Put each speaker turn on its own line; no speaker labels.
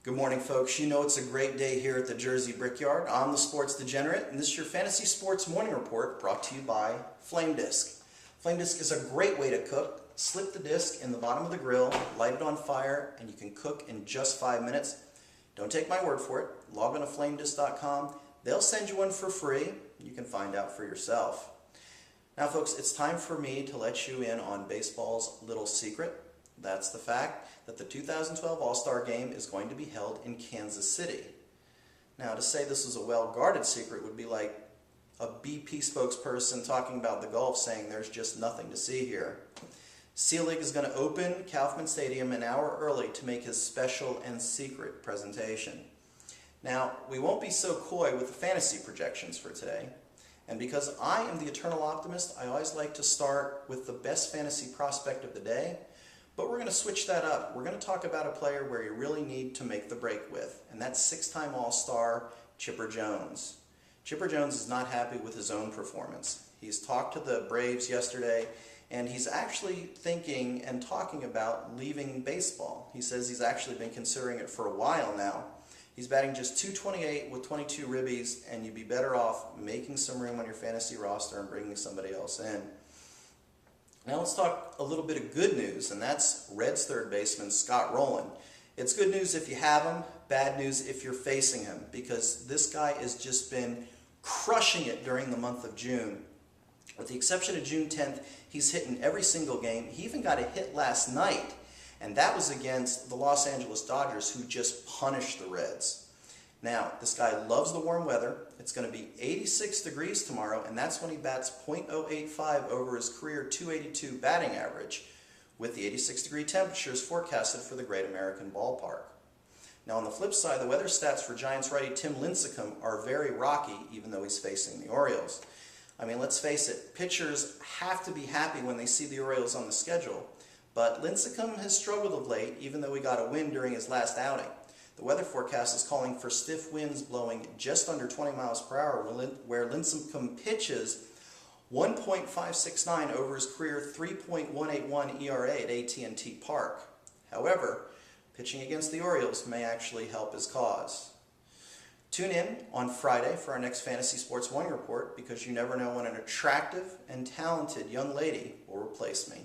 Good morning, folks. You know it's a great day here at the Jersey Brickyard. I'm the Sports Degenerate, and this is your Fantasy Sports Morning Report brought to you by Flame Disc. Flame Disc is a great way to cook. Slip the disc in the bottom of the grill, light it on fire, and you can cook in just 5 minutes. Don't take my word for it. Log on to flamedisc.com. They'll send you one for free. You can find out for yourself. Now, folks, it's time for me to let you in on baseball's little secret. That's the fact that the 2012 All-Star Game is going to be held in Kansas City. Now, to say this is a well-guarded secret would be like a BP spokesperson talking about the Gulf saying there's just nothing to see here. Sea League is going to open Kauffman Stadium an hour early to make his special and secret presentation. Now, we won't be so coy with the fantasy projections for today. And because I am the eternal optimist, I always like to start with the best fantasy prospect of the day. But we're going to switch that up. We're going to talk about a player where you really need to make the break with, and that's six-time All-Star Chipper Jones. Chipper Jones is not happy with his own performance. He's talked to the Braves yesterday, and he's actually thinking and talking about leaving baseball. He says he's actually been considering it for a while now. He's batting just .228 with 22 ribbies, and you'd be better off making some room on your fantasy roster and bringing somebody else in. Now let's talk a little bit of good news, and that's Reds third baseman Scott Rowland. It's good news if you have him, bad news if you're facing him, because this guy has just been crushing it during the month of June. With the exception of June 10th, he's hit in every single game. He even got a hit last night, and that was against the Los Angeles Dodgers, who just punished the Reds. Now, this guy loves the warm weather. It's going to be 86 degrees tomorrow, and that's when he bats .085 over his career .282 batting average, with the 86-degree temperatures forecasted for the Great American Ballpark. Now, on the flip side, the weather stats for Giants righty Tim Lincecum are very rocky, even though he's facing the Orioles. I mean, let's face it, pitchers have to be happy when they see the Orioles on the schedule, but Lincecum has struggled of late, even though he got a win during his last outing. The weather forecast is calling for stiff winds blowing just under 20 miles per hour, where Lincecum pitches 1.569 over his career 3.181 ERA at AT&T Park. However, pitching against the Orioles may actually help his cause. Tune in on Friday for our next Fantasy Sports Morning Report, because you never know when an attractive and talented young lady will replace me.